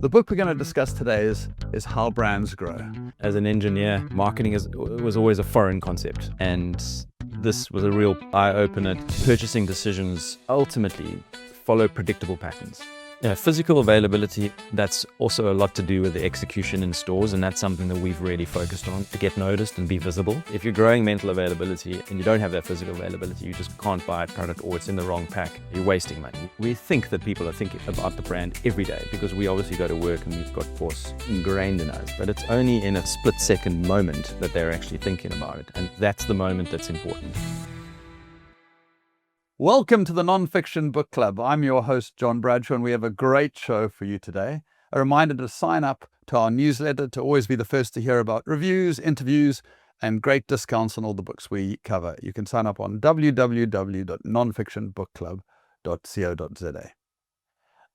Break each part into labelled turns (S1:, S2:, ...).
S1: The book we're going to discuss today is How Brands Grow.
S2: As an engineer, marketing was always a foreign concept, and this was a real eye-opener. Purchasing decisions ultimately follow predictable patterns. Physical availability, that's also a lot to do with the execution in stores, and that's something that we've really focused on to get noticed and be visible. If you're growing mental availability and you don't have that physical availability, you just can't buy a product or it's in the wrong pack, you're wasting money. We think that people are thinking about the brand every day because we obviously go to work and we've got BOS ingrained in us, but it's only in a split-second moment that they're actually thinking about it, and that's the moment that's important.
S1: Welcome to the Non-Fiction Book Club. I'm your host, John Bradshaw, and we have a great show for you today. A reminder to sign up to our newsletter to always be the first to hear about reviews, interviews, and great discounts on all the books we cover. You can sign up on www.nonfictionbookclub.co.za.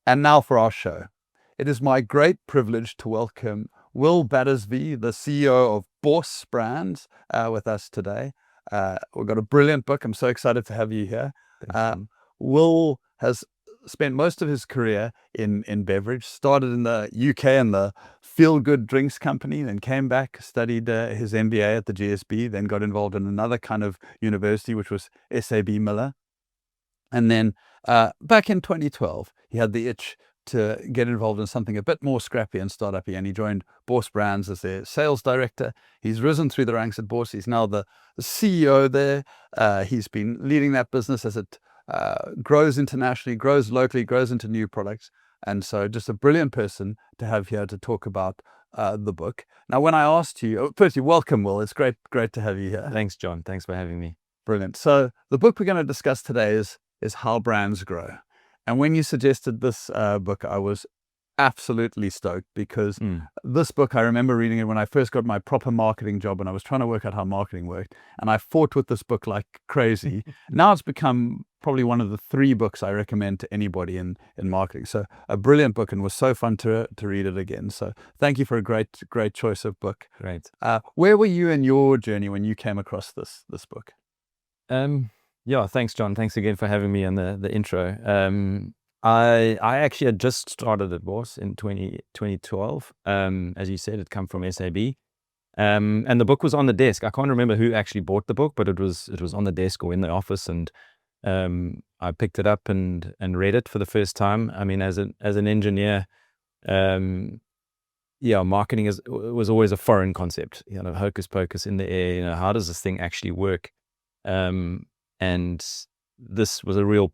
S1: And now for our show. It is my great privilege to welcome Will Battersby, the CEO of BOS Brands, with us today. We've got a brilliant book. I'm so excited to have you here. Will has spent most of his career in beverage, started in the UK in the feel-good drinks company, then came back, studied his MBA at the GSB, then got involved in another kind of university, which was SAB Miller. And then back in 2012, he had the itch to get involved in something a bit more scrappy and startup-y, and he joined BOS Brands as their sales director. He's risen through the ranks at BOS. He's now the CEO there. He's been leading that business as it grows internationally, grows locally, grows into new products. And so just a brilliant person to have here to talk about the book. Now, when I asked you, firstly, welcome, Will. It's great to have you here.
S2: Thanks, John. Thanks for having me.
S1: Brilliant. So the book we're going to discuss today is How Brands Grow. And when you suggested this book, I was absolutely stoked because this book, I remember reading it when I first got my proper marketing job and I was trying to work out how marketing worked. And I fought with this book like crazy. Now it's become probably one of the 3 books I recommend to anybody in marketing. So a brilliant book, and was so fun to read it again. So thank you for a great choice of book.
S2: Great.
S1: Where were you in your journey when you came across this book?
S2: Yeah, thanks, John. Thanks again for having me on the intro. I actually had just started at BOS in 2012. As you said, it come from SAB. And the book was on the desk. I can't remember who actually bought the book, but it was on the desk or in the office, and I picked it up and read it for the first time. I mean, as an engineer, marketing was always a foreign concept. Hocus pocus in the air. How does this thing actually work? And this was a real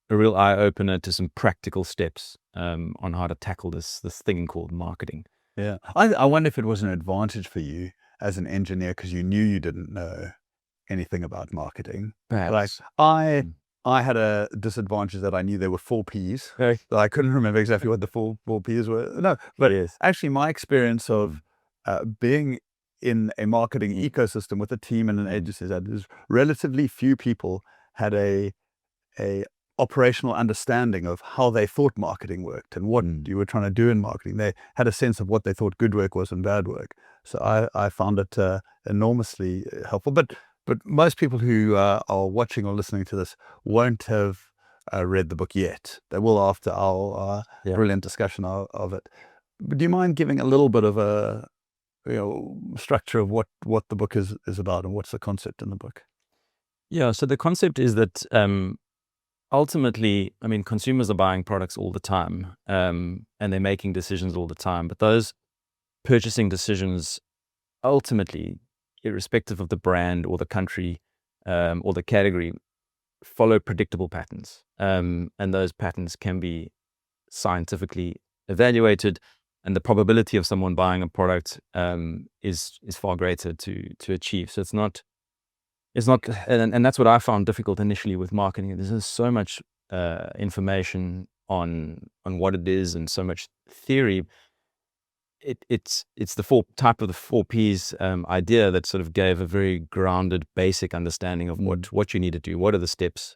S2: eye opener to some practical steps on how to tackle this thing called marketing.
S1: Yeah, I wonder if it was an advantage for you as an engineer because you knew you didn't know anything about marketing.
S2: Perhaps.
S1: Like I had a disadvantage that I knew there were 4 Ps.
S2: Okay.
S1: I couldn't remember exactly what the 4 Ps were. No, but
S2: Yes.
S1: Actually my experience of being in a marketing ecosystem with a team and an agency, that is relatively few people had a operational understanding of how they thought marketing worked and what you were trying to do in marketing. They had a sense of what they thought good work was and bad work. So I found it enormously helpful. But most people who are watching or listening to this won't have read the book yet. They will after our brilliant discussion of it. But do you mind giving a little bit of a structure of what the book is about and what's the concept in the book?
S2: Yeah, so the concept is that ultimately, I mean, consumers are buying products all the time, and they're making decisions all the time. But those purchasing decisions ultimately, irrespective of the brand or the country or the category, follow predictable patterns. And those patterns can be scientifically evaluated, and the probability of someone buying a product is far greater to achieve. So it's not, and that's what I found difficult initially with marketing. There's so much information on what it is and so much theory. It's the 4 Ps idea that sort of gave a very grounded, basic understanding of what you need to do. What are the steps?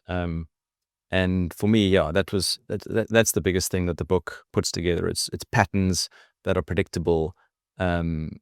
S2: And for me, that's the biggest thing that the book puts together. It's patterns that are predictable, and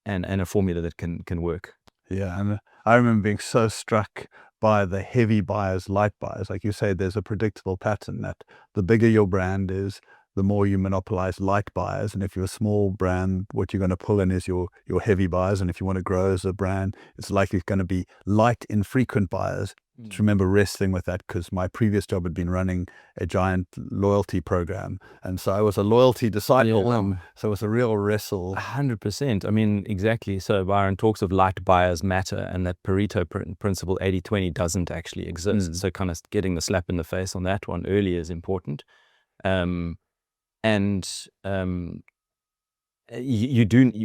S2: a formula that can work.
S1: Yeah, and I remember being so struck by the heavy buyers, light buyers. Like you say, there's a predictable pattern that the bigger your brand is, the more you monopolize light buyers. And if you're a small brand, what you're going to pull in is your heavy buyers. And if you want to grow as a brand, it's likely going to be light, infrequent buyers. To remember wrestling with that, because my previous job had been running a giant loyalty program. And so I was a loyalty disciple. So it was a real wrestle.
S2: 100%. I mean, exactly. So Byron talks of light buyers matter, and that Pareto principle 80-20 doesn't actually exist. So kind of getting the slap in the face on that one early is important. You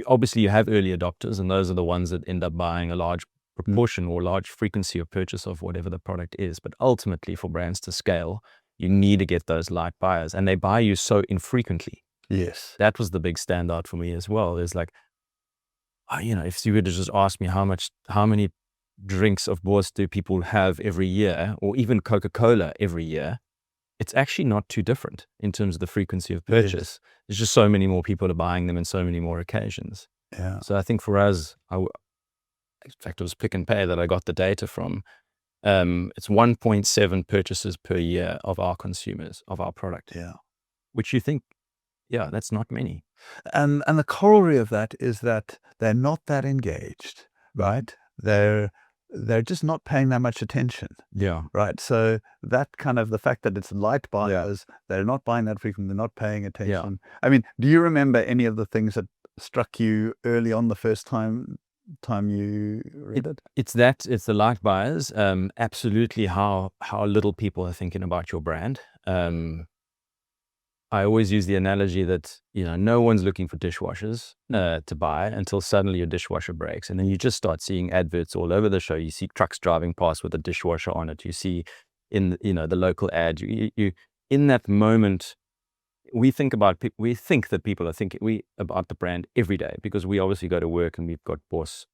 S2: obviously you have early adopters, and those are the ones that end up buying a large proportion or large frequency of purchase of whatever the product is. But ultimately, for brands to scale, you need to get those light buyers, and they buy you so infrequently.
S1: Yes.
S2: That was the big standout for me as well. It's like, if you were to just ask me how many drinks of BOS do people have every year, or even Coca-Cola every year, it's actually not too different in terms of the frequency of purchase.
S1: Yes.
S2: There's just so many more people are buying them in so many more occasions.
S1: Yeah.
S2: So I think for us, in fact, it was Pick and Pay that I got the data from. It's 1.7 purchases per year of our consumers of our product.
S1: Yeah.
S2: Which you think, that's not many.
S1: And the corollary of that is that they're not that engaged, right? They're just not paying that much attention.
S2: Yeah.
S1: Right. So that kind of the fact that it's light buyers, they're not buying that frequently, they're not paying attention. I mean, do you remember any of the things that struck you early on the first time you read it?
S2: It's the light buyers. Absolutely how little people are thinking about your brand. I always use the analogy that, no one's looking for dishwashers to buy until suddenly your dishwasher breaks. And then you just start seeing adverts all over the show. You see trucks driving past with a dishwasher on it. You see in, the local ad, you in that moment, we think that people are thinking about the brand every day, because we obviously go to work and we've got BOS,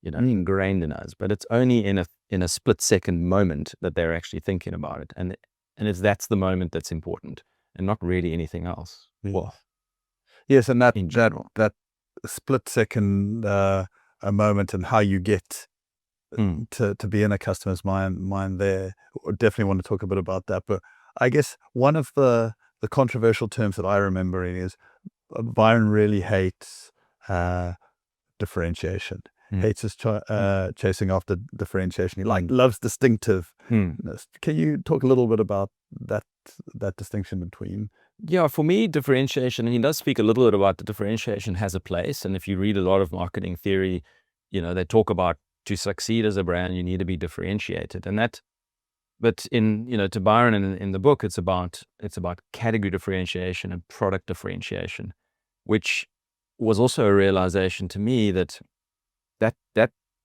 S2: ingrained in us, but it's only in a split second moment that they're actually thinking about it. And that's the moment that's important, and not really anything else.
S1: Well, yes, and that
S2: general.
S1: that split second a moment, and how you get to be in a customer's mind there. Definitely want to talk a bit about that. But I guess one of the controversial terms that I remember is Byron really hates differentiation. Hates us chasing after differentiation. He loves distinctiveness. Can you talk a little bit about that distinction between?
S2: Yeah, for me, differentiation, and he does speak a little bit about the differentiation has a place. And if you read a lot of marketing theory, they talk about to succeed as a brand, you need to be differentiated. And that, but to Byron in the book, it's about category differentiation and product differentiation, which was also a realization to me that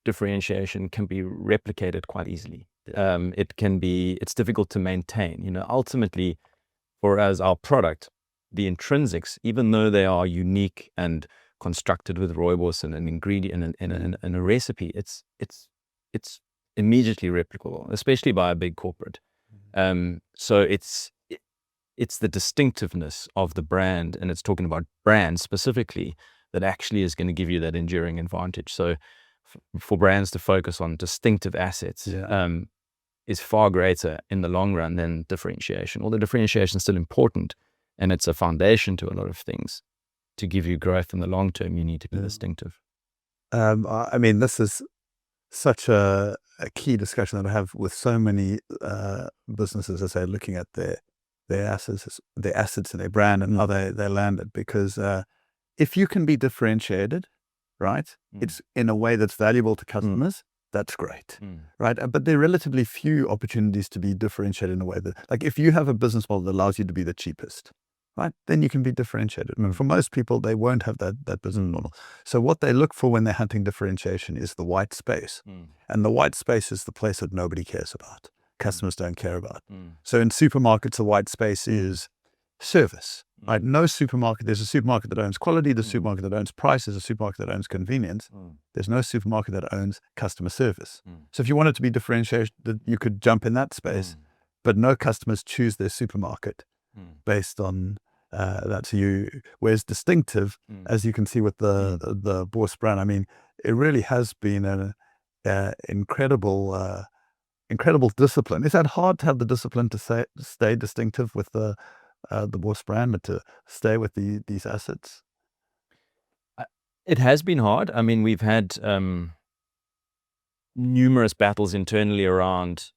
S2: differentiation can be replicated quite easily. It's difficult to maintain. Ultimately, for us, our product, the intrinsics, even though they are unique and constructed with rooibos and an ingredient and a recipe, it's immediately replicable, especially by a big corporate. So it's the distinctiveness of the brand, and it's talking about brand specifically, that actually is going to give you that enduring advantage. So for brands to focus on distinctive assets is far greater in the long run than differentiation. Although differentiation is still important, and it's a foundation to a lot of things. To give you growth in the long term, you need to be distinctive.
S1: I mean, this is such a key discussion that I have with so many businesses as they're looking at their assets and their brand and how they landed. Because if you can be differentiated, right, it's in a way that's valuable to customers, that's great, right? But there are relatively few opportunities to be differentiated in a way that, like, if you have a business model that allows you to be the cheapest, right, then you can be differentiated. And for most people, they won't have that business model. So what they look for when they're hunting differentiation is the white space. And the white space is the place that nobody cares about. Customers don't care about. So in supermarkets, the white space is service, right? No supermarket, there's a supermarket that owns quality, the supermarket that owns price, there's a supermarket that owns convenience. There's no supermarket that owns customer service. So if you wanted to be differentiated, you could jump in that space, but no customers choose their supermarket based on that. So whereas distinctive, as you can see with the BOS brand, I mean, it really has been an incredible discipline. Is that hard to have the discipline to stay distinctive with the the BOS brand, but to stay with these assets?
S2: It has been hard. I mean, we've had numerous battles internally around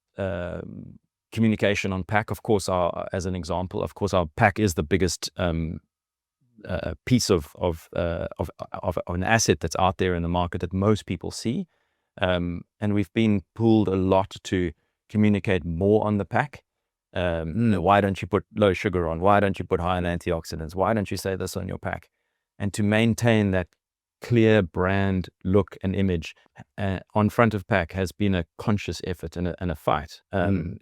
S2: communication on pack. Of course, as an example, of course, our pack is the biggest piece of an asset that's out there in the market that most people see. And we've been pulled a lot to communicate more on the pack. Why don't you put low sugar on? Why don't you put high in antioxidants? Why don't you say this on your pack? And to maintain that clear brand look and image on front of pack has been a conscious effort and a fight.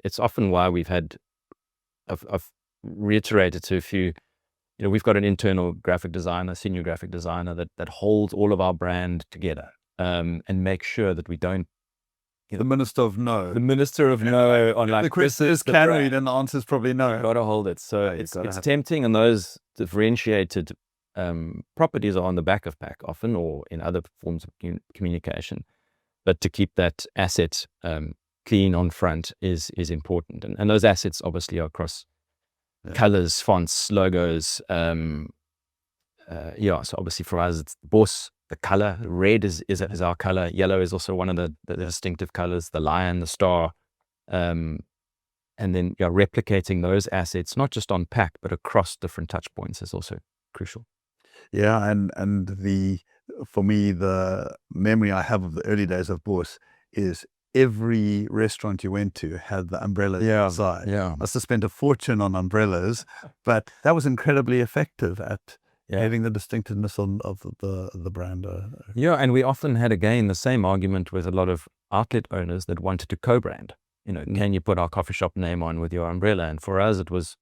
S2: It's often why we've had, I've reiterated to a few, we've got an internal graphic designer, senior graphic designer that holds all of our brand together and makes sure that we don't.
S1: The minister of no.
S2: The minister of no on like.
S1: The question is, can we? Then the answer is probably no.
S2: You've got to hold it. So it's tempting, and those differentiated properties are on the back of pack often, or in other forms of communication. But to keep that asset clean on front is important, and those assets obviously are across colors, fonts, logos. So obviously for us it's the BOS. The color red is our color. Yellow is also one of the distinctive colors. The lion, the star, and then replicating those assets not just on pack but across different touch points is also crucial.
S1: Yeah, and for me, the memory I have of the early days of BOS is every restaurant you went to had the umbrellas inside.
S2: Yeah,
S1: must have spent a fortune on umbrellas, but that was incredibly effective at having the distinctiveness of the brand.
S2: And we often had again the same argument with a lot of outlet owners that wanted to co-brand. Can you put our coffee shop name on with your umbrella? And for us, it was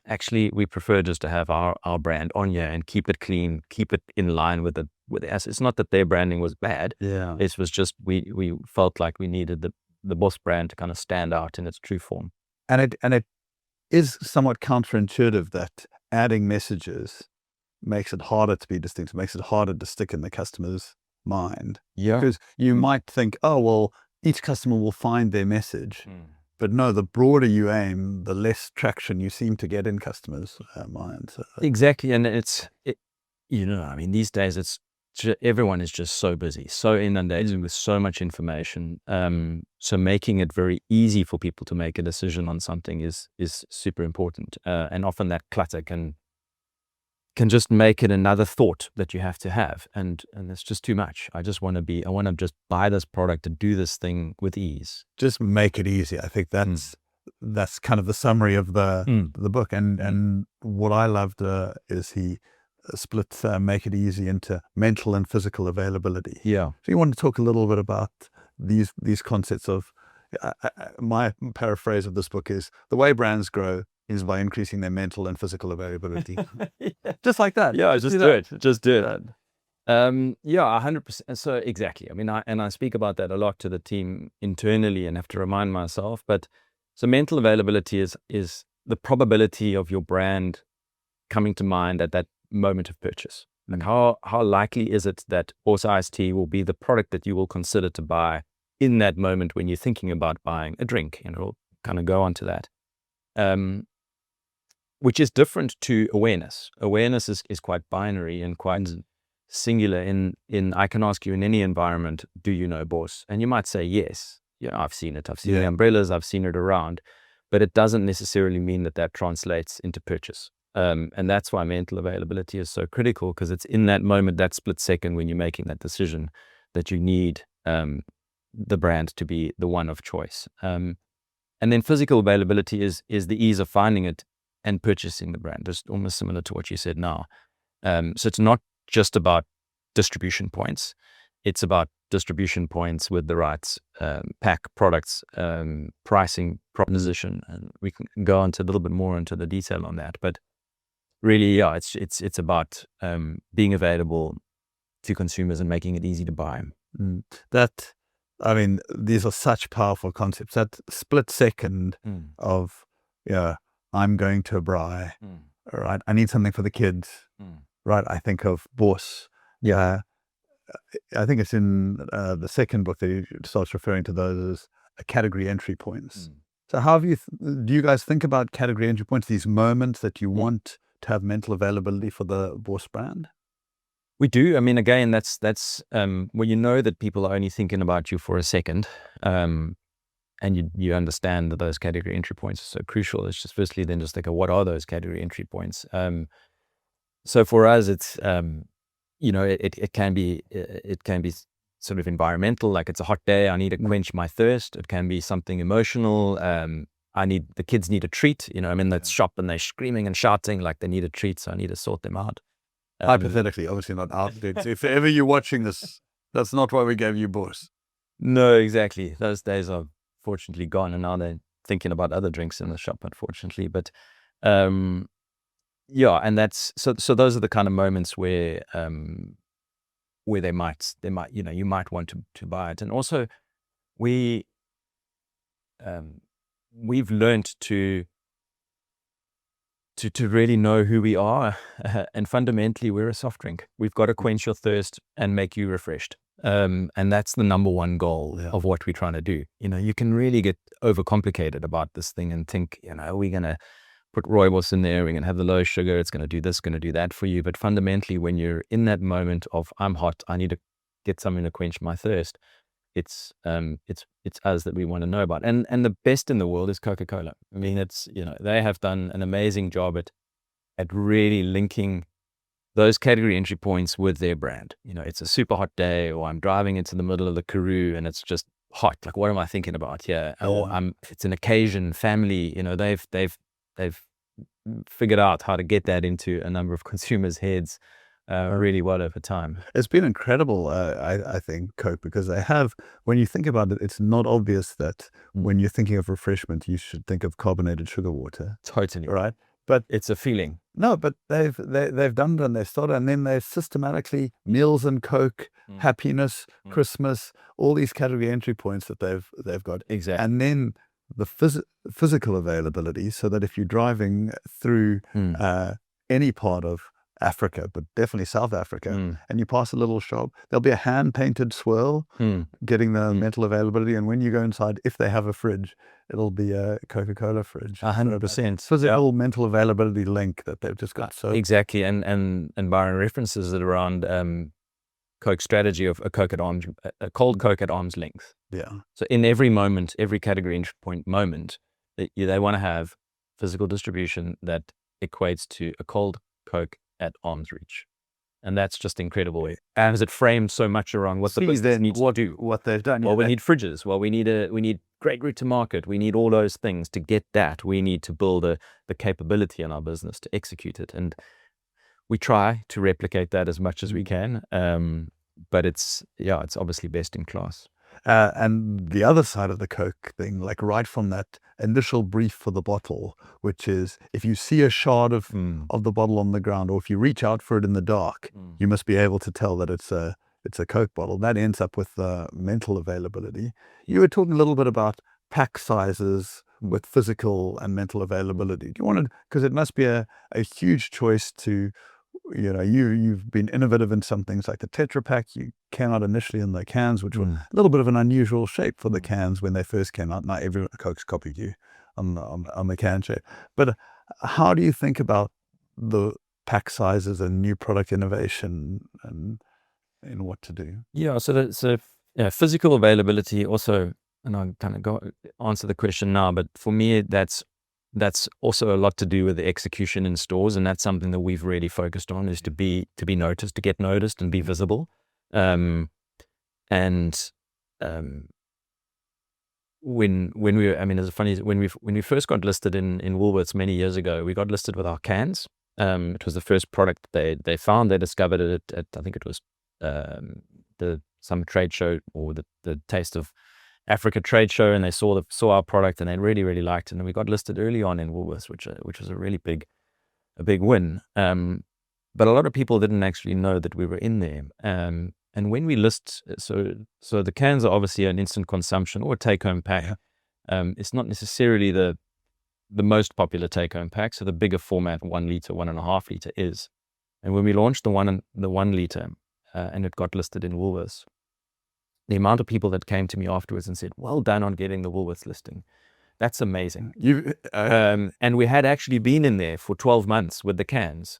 S2: actually we prefer just to have our brand on here and keep it clean, keep it in line with the assets. It's not that their branding was bad.
S1: Yeah,
S2: it was just we felt like we needed the BOS brand to kind of stand out in its true form.
S1: And it is somewhat counterintuitive that adding messages makes it harder to be distinctive, makes it harder to stick in the customer's mind.
S2: Yeah,
S1: because you might think, oh well, each customer will find their message. But no, the broader you aim, the less traction you seem to get in customers' minds.
S2: Exactly, and I mean, these days everyone is just so busy, so inundated with so much information. So making it very easy for people to make a decision on something is super important. And often that clutter can just make it another thought that you have to have, and it's just too much. I want to just buy this product and do this thing with ease.
S1: Just make it easy. I think that's kind of the summary of the book. And what I loved is he split make it easy into mental and physical availability.
S2: Yeah.
S1: So you want to talk a little bit about these concepts of my paraphrase of this book is the way brands grow is by increasing their mental and physical availability. Just like that.
S2: Yeah, just do it. Just do it. 100%. So exactly. I mean, I speak about that a lot to the team internally and have to remind myself. But so mental availability is the probability of your brand coming to mind at that moment of purchase. Like how likely is it that BOS iced tea will be the product that you will consider to buy in that moment when you're thinking about buying a drink? We'll kind of go on to that. Which is different to awareness. Awareness is quite binary and quite singular. In I can ask you in any environment, do you know BOS? And you might say yes. I've seen it. I've seen the umbrellas. I've seen it around. But it doesn't necessarily mean that translates into purchase. And that's why mental availability is so critical, because it's in that moment, that split second when you're making that decision, that you need the brand to be the one of choice. And then physical availability is the ease of finding it and purchasing the brand, just almost similar to what you said now. So it's not just about distribution points. It's about distribution points with the right pack, products, pricing, proposition, and we can go into a little bit more into the detail on that. But really, it's about being available to consumers and making it easy to buy.
S1: These are such powerful concepts. That split second of I'm going to a braai, right? I need something for the kids, right? I think of BOS. Yeah, I think it's in the second book that he starts referring to those as category entry points. So how have you, do you guys think about category entry points, these moments that you want to have mental availability for the BOS brand?
S2: We do. I mean, again, that's when you know that people are only thinking about you for a second, and you understand that those category entry points are so crucial. It's just firstly then just think of what are those category entry points. So for us, it's it can be sort of environmental, like it's a hot day, I need to quench my thirst. It can be something emotional. The kids need a treat. I'm in that shop and they're screaming and shouting like they need a treat, so I need to sort them out.
S1: Hypothetically, obviously not out. If ever you're watching this, that's not why we gave you BOS.
S2: No, exactly. Those days are fortunately gone, and now they're thinking about other drinks in the shop, unfortunately. But yeah, and that's so those are the kind of moments where they might you might want to buy it. And also we've learned to really know who we are, and fundamentally we're a soft drink. We've got to quench your thirst and make you refreshed, and that's the number one goal of what we're trying to do. You can really get overcomplicated about this thing and think, we're gonna put rooibos in there, we're gonna have the low sugar, it's gonna do this, gonna do that for you. But fundamentally, when you're in that moment of I'm hot, I need to get something to quench my thirst, it's us that we want to know about. And the best in the world is Coca-Cola. I mean, it's they have done an amazing job at really linking those category entry points with their brand. It's a super hot day, or I'm driving into the middle of the Karoo and it's just hot. Like, what am I thinking about here? Or it's an occasion, family. They've figured out how to get that into a number of consumers' heads really well over time.
S1: It's been incredible, I think, Coke, because they have, when you think about it, it's not obvious that when you're thinking of refreshment, you should think of carbonated sugar water.
S2: Totally.
S1: Right? But
S2: it's a feeling.
S1: No, but they've done it, and they started, and then they systematically, meals and Coke, happiness, Christmas, all these category entry points that they've got.
S2: Exactly.
S1: And then the physical availability, so that if you're driving through any part of Africa, but definitely South Africa, and you pass a little shop, there'll be a hand-painted swirl getting the mental availability. And when you go inside, if they have a fridge, it'll be a Coca-Cola fridge.
S2: 100%.
S1: Physical mental availability link that they've just got. So
S2: exactly. And Byron references it around Coke's strategy of a cold Coke at arm's length.
S1: Yeah.
S2: So in every moment, every category entry point moment, they want to have physical distribution that equates to a cold Coke at arm's reach. And that's just incredible. And as it framed so much around what the business needs to do.
S1: What they've done.
S2: Well, we need fridges. Well, we need great route to market. We need all those things. To get that, we need to build the capability in our business to execute it. And we try to replicate that as much as we can. But it's obviously best in class.
S1: And the other side of the Coke thing, like right from that initial brief for the bottle, which is if you see a shard of the bottle on the ground, or if you reach out for it in the dark, you must be able to tell that it's a Coke bottle. That ends up with mental availability. You were talking a little bit about pack sizes with physical and mental availability. Do you want to, because it must be a huge choice to, you've been innovative in some things like the Tetra Pak. You came out initially in the cans, which were a little bit of an unusual shape for the cans when they first came out. Not everyone, Coke's copied you on the can shape. But how do you think about the pack sizes and new product innovation and what to do?
S2: Yeah, so physical availability also, and I'll kind of answer the question now, but for me, that's also a lot to do with the execution in stores, and that's something that we've really focused on, is to be noticed, to get noticed and be visible. When we first got listed in Woolworths many years ago, we got listed with our cans. It was the first product they found. They discovered it at I think it was some trade show, or the Taste of Africa trade show, and they saw our product and they really, really liked it. And we got listed early on in Woolworths, which was a really big win. But a lot of people didn't actually know that we were in there. And when we list, so the cans are obviously an instant consumption or a take-home pack. It's not necessarily the most popular take-home pack. So the bigger format, 1 liter, 1.5 liter is. And when we launched the 1 liter, and it got listed in Woolworths, the amount of people that came to me afterwards and said, "Well done on getting the Woolworths listing." That's amazing.
S1: You,
S2: And we had actually been in there for 12 months with the cans,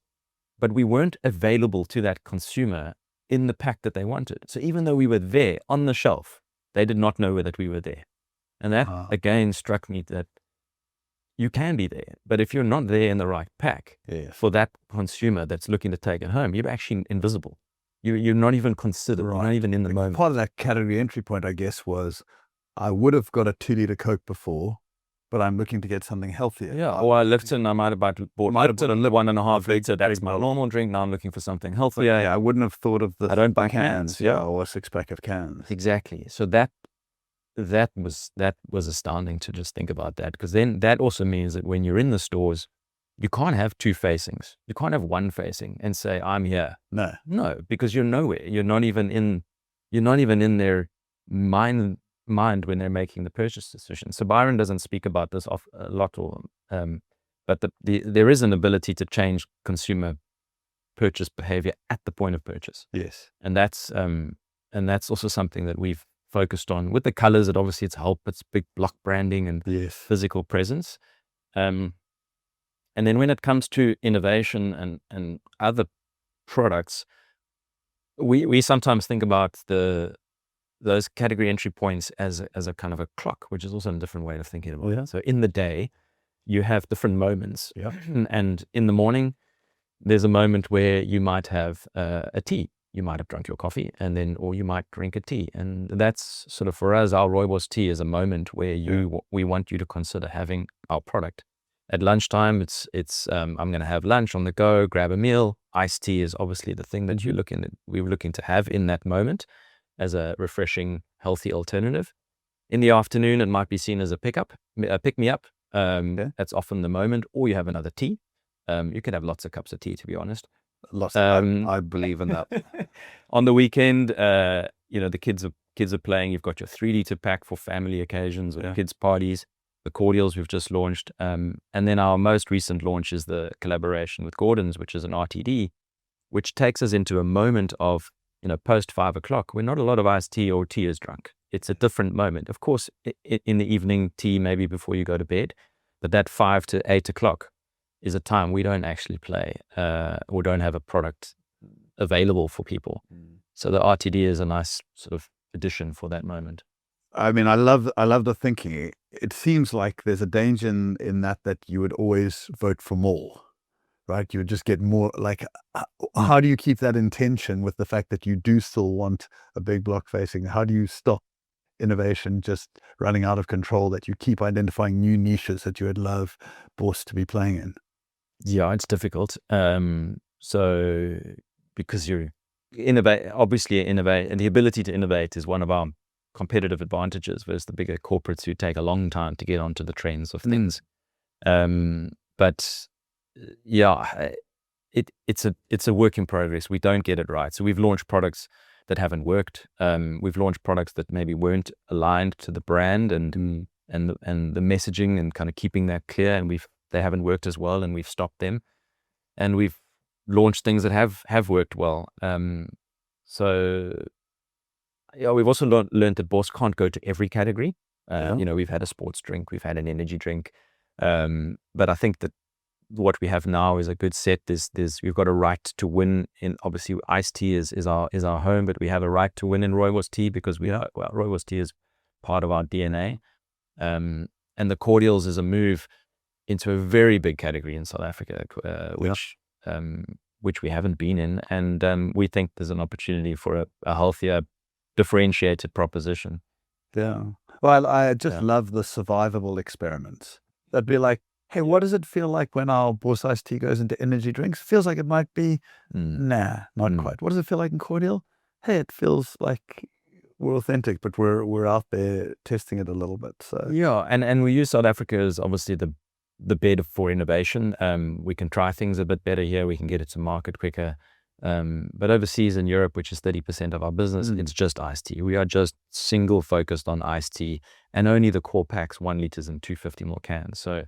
S2: but we weren't available to that consumer in the pack that they wanted. So even though we were there on the shelf, they did not know that we were there. And that again struck me that you can be there, but if you're not there in the right pack for that consumer that's looking to take it home, you're actually invisible. You're not even considered, you're not even in the moment.
S1: Part of that category entry point, I guess, was I would have got a 2-liter Coke before, but I'm looking to get something healthier.
S2: Yeah, or Lipton, I might have bought Lipton and 1.5 liter. That's my normal drink. Now I'm looking for something healthier.
S1: Yeah, I wouldn't have thought of the
S2: I don't buy
S1: cans, or a 6-pack of cans.
S2: Exactly. So that was astounding to just think about that, because then that also means that when you're in the stores, you can't have two facings. You can't have one facing and say, I'm here. No, because you're nowhere. You're not even in their mind when they're making the purchase decision. So Byron doesn't speak about this a lot, but there is an ability to change consumer purchase behavior at the point of purchase.
S1: Yes.
S2: And that's also something that we've focused on with the colors. That obviously it's big block branding and physical presence. And then when it comes to innovation and other products, we sometimes think about those category entry points as a kind of a clock, which is also a different way of thinking about it. So in the day, you have different moments. And in the morning, there's a moment where you might have a tea. You might have drunk your coffee, or you might drink a tea. And that's sort of, for us, our rooibos tea is a moment where we want you to consider having our product. At lunchtime, it's I'm going to have lunch on the go, grab a meal. Iced tea is obviously the thing that we were looking to have in that moment as a refreshing, healthy alternative. In the afternoon, it might be seen as a pick-me-up. That's often the moment, or you have another tea. You can have lots of cups of tea, to be honest.
S1: I believe in that.
S2: On the weekend, the kids are playing. You've got your 3-liter pack for family occasions or kids' parties. The cordials we've just launched. And then our most recent launch is the collaboration with Gordon's, which is an RTD, which takes us into a moment of, post 5 o'clock, where not a lot of iced tea or tea is drunk. It's a different moment. Of course, in the evening, tea maybe before you go to bed, but that 5 to 8 o'clock is a time we don't actually play or don't have a product available for people. So the RTD is a nice sort of addition for that moment.
S1: I mean, I love the thinking. It seems like there's a danger in that you would always vote for more, right? You would just get more. Like, how do you keep that in tension with the fact that you do still want a big block facing? How do you stop innovation just running out of control, that you keep identifying new niches that you would love BOS to be playing in?
S2: Yeah, it's difficult. So because you innovate, and the ability to innovate is one of our competitive advantages versus the bigger corporates who take a long time to get onto the trends of things. But yeah, it's a work in progress. We don't get it right. So we've launched products that haven't worked. We've launched products that maybe weren't aligned to the brand and the messaging and kind of keeping that clear, and they haven't worked as well, and we've stopped them. And we've launched things that have worked well. So yeah, we've also learned that BOS can't go to every category. We've had a sports drink, we've had an energy drink, but I think that what we have now is a good set. We've got a right to win in, obviously iced tea is our home, but we have a right to win in rooibos tea because rooibos tea is part of our DNA. And the cordials is a move into a very big category in South Africa, which we haven't been in, and we think there's an opportunity for a healthier, differentiated proposition.
S1: Yeah. Well, I just love the survivable experiments. That'd be like, hey, what does it feel like when our BOS iced tea goes into energy drinks? Feels like it might be, nah, not quite. What does it feel like in cordial? Hey, it feels like we're authentic, but we're out there testing it a little bit. So
S2: yeah, and we use South Africa as obviously the bed for innovation. We can try things a bit better here. We can get it to market quicker. But overseas in Europe, which is 30% of our business, it's just iced tea. We are just single focused on iced tea, and only the core packs, 1 liters and 250 ml cans. So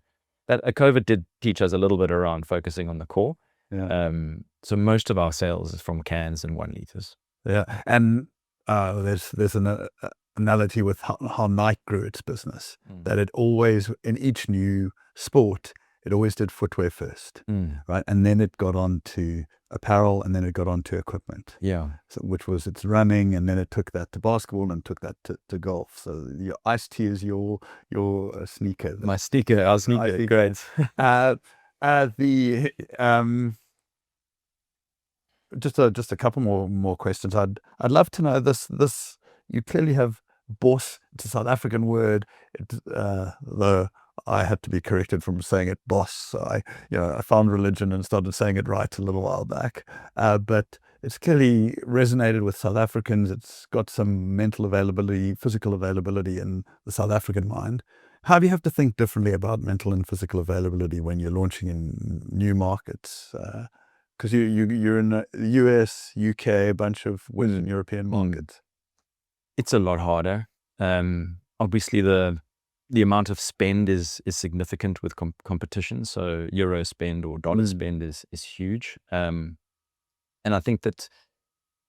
S2: that COVID did teach us a little bit around focusing on the core. So most of our sales is from cans and 1 liters.
S1: Yeah, and there's analogy with how Nike grew its business, that it always, in each new sport, it always did footwear first, right? And then it got on to apparel, and then it got on to equipment.
S2: Yeah.
S1: So, which was its running, and then it took that to basketball and took that to golf. So your iced tea is your sneaker.
S2: My sneaker, our sneaker, great.
S1: Just a couple more questions. I'd love to know this. You clearly have BOS. It's a South African word. Though I had to be corrected from saying it boss. So I found religion and started saying it right a little while back. But it's clearly resonated with South Africans. It's got some mental availability, physical availability in the South African mind. How do you have to think differently about mental and physical availability when you're launching in new markets? Because you're in the US, UK, a bunch of Western European markets.
S2: It's a lot harder. Obviously, the amount of spend is significant with competition. So euro spend or dollar spend is huge. And I think that,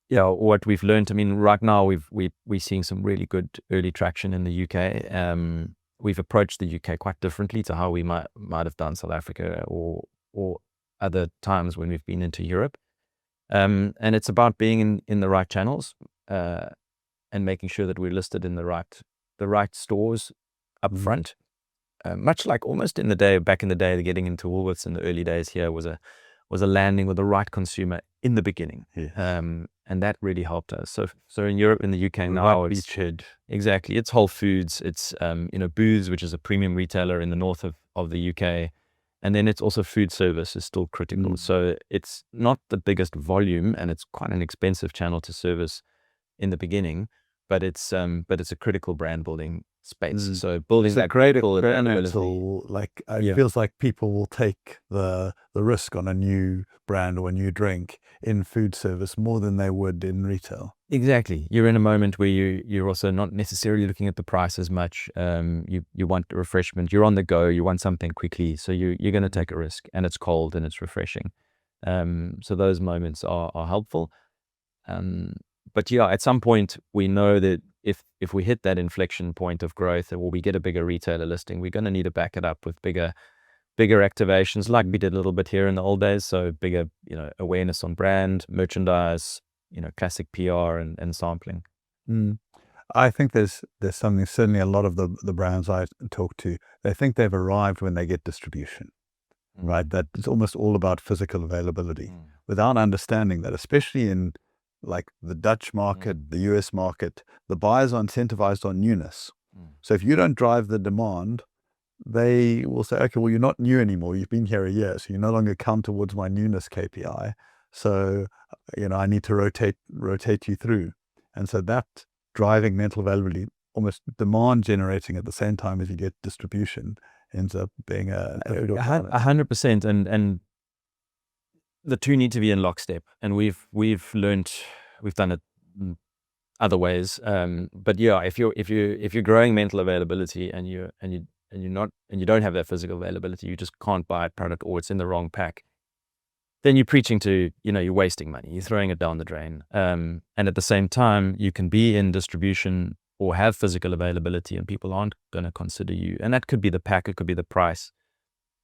S2: what we've learned, I mean, right now we're seeing some really good early traction in the UK. We've approached the UK quite differently to how we might have done South Africa or other times when we've been into Europe. And it's about being in the right channels and making sure that we're listed in the right stores up front. Much like almost back in the day, getting into Woolworths in the early days here was a landing with the right consumer in the beginning.
S1: Yes.
S2: And that really helped us. So in Europe, in the UK now, it's
S1: beachhead.
S2: Exactly. It's Whole Foods. It's Booths, which is a premium retailer in the north of the UK. And then it's also food service is still critical. So it's not the biggest volume, and it's quite an expensive channel to service in the beginning, but it's a critical brand building space. So building that
S1: great
S2: experimental,
S1: it feels like people will take the risk on a new brand or a new drink in food service more than they would in retail.
S2: Exactly. You're in a moment where you're also not necessarily looking at the price as much. You want a refreshment. You're on the go. You want something quickly. So you're going to take a risk, and it's cold and it's refreshing. So those moments are helpful. But at some point we know that if we hit that inflection point of growth, or we get a bigger retailer listing, we're going to need to back it up with bigger activations, like we did a little bit here in the old days. So bigger, awareness on brand, merchandise, classic PR and sampling.
S1: I think there's something, certainly a lot of the brands I talk to, they think they've arrived when they get distribution, right? That it's almost all about physical availability, without understanding that, especially in like the Dutch market, the US market, the buyers are incentivized on newness. So if you don't drive the demand, they will say, okay, well, you're not new anymore. You've been here a year, so you no longer count towards my newness KPI. So, I need to rotate you through. And so that driving mental availability, almost demand generating at the same time as you get distribution, ends up being
S2: 100%. And the two need to be in lockstep. And we've done it other ways. But if you're growing mental availability and you don't have that physical availability, you just can't buy a product, or it's in the wrong pack, then you're preaching to, you're wasting money, you're throwing it down the drain. And at the same time, you can be in distribution or have physical availability, and people aren't going to consider you. And that could be the pack, it could be the price.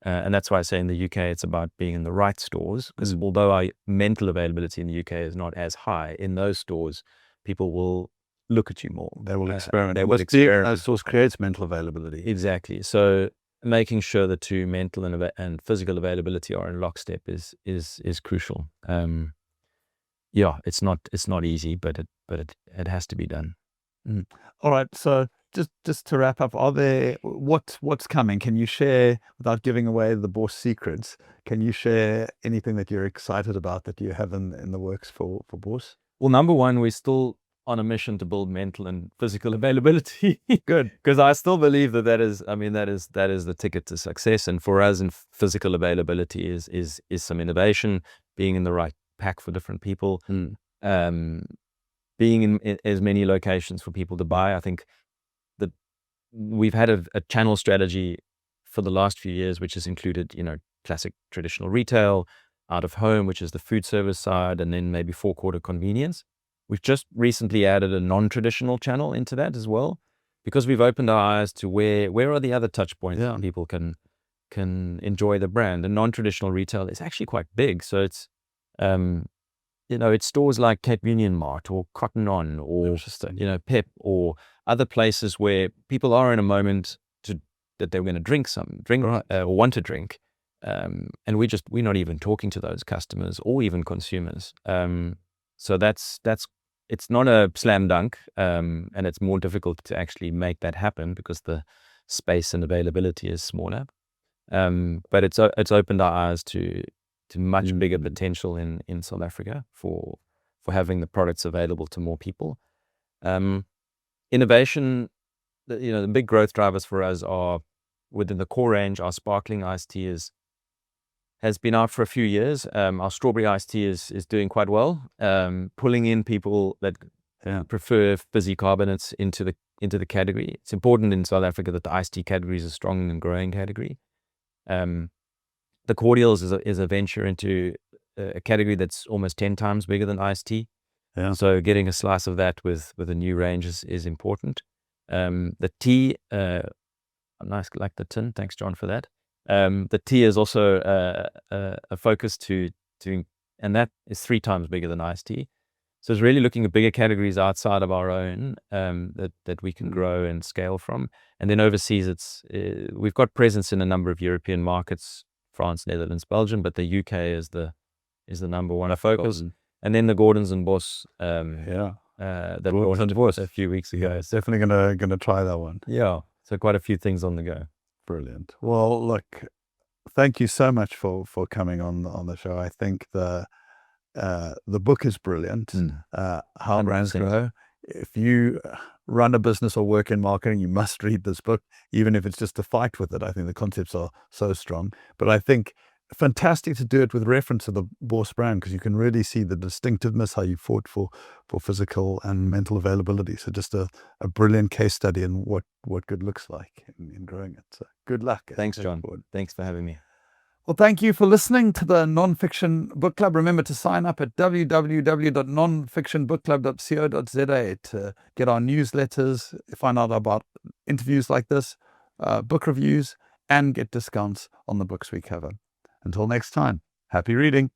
S2: And that's why I say in the UK, it's about being in the right stores, because although our mental availability in the UK is not as high, in those stores, people will look at you more.
S1: They will experiment.
S2: Those
S1: stores creates mental availability.
S2: Exactly. So making sure the two, mental and physical availability, are in lockstep is crucial. It's not easy, but it has to be done.
S1: All right. So just to wrap up, what's coming? Can you share, without giving away the BOS secrets, can you share anything that you're excited about that you have in the works for BOS?
S2: Well, number one, we're still on a mission to build mental and physical availability. Good. Because I still believe that is the ticket to success. And for us, in physical availability is some innovation, being in the right pack for different people, being in as many locations for people to buy. I think that we've had a channel strategy for the last few years, which has included, classic traditional retail, out of home, which is the food service side, and then maybe forecourt convenience. We've just recently added a non-traditional channel into that as well, because we've opened our eyes to where are the other touch points that people can enjoy the brand. And non-traditional retail is actually quite big. So it's, it's stores like Cape Union Mart or Cotton On or, Pep or other places where people are in a moment that they're going to drink or want to drink. And we're not even talking to those customers or even consumers. So it's not a slam dunk, and it's more difficult to actually make that happen because the space and availability is smaller. But it's opened our eyes to much bigger potential in South Africa for having the products available to more people. Innovation, the big growth drivers for us are within the core range. Our sparkling iced tea has been out for a few years. Our strawberry iced tea is doing quite well, pulling in people that prefer fizzy carbonates into the category. It's important in South Africa that the iced tea category is a strong and growing category. The cordials is a venture into a category that's almost 10 times bigger than iced tea. Yeah. So getting a slice of that with a new range is important. The tea, nice, like the tin. Thanks, John, for that. The tea is also a focus and that is 3 times bigger than iced tea. So it's really looking at bigger categories outside of our own that we can grow and scale from. And then overseas, we've got presence in a number of European markets, France, Netherlands, Belgium, but the UK is the number one focus. And then the Gordons and Boss, that launched a few weeks ago.
S1: Yeah, definitely gonna try that one.
S2: Yeah, so quite a few things on the go.
S1: Brilliant. Well, look, thank you so much for coming on the show. I think the book is brilliant. How Brands Grow. If you run a business or work in marketing, you must read this book, even if it's just to fight with it. I think the concepts are so strong. But I think fantastic to do it with reference to the BOS brand, because you can really see the distinctiveness, how you fought for physical and mental availability. So just a brilliant case study in what good looks like in growing it. So good luck.
S2: Thanks, John. Thanks for having me.
S1: Well, thank you for listening to the Nonfiction Book Club. Remember to sign up at www.nonfictionbookclub.co.za to get our newsletters, find out about interviews like this, book reviews, and get discounts on the books we cover. Until next time, happy reading.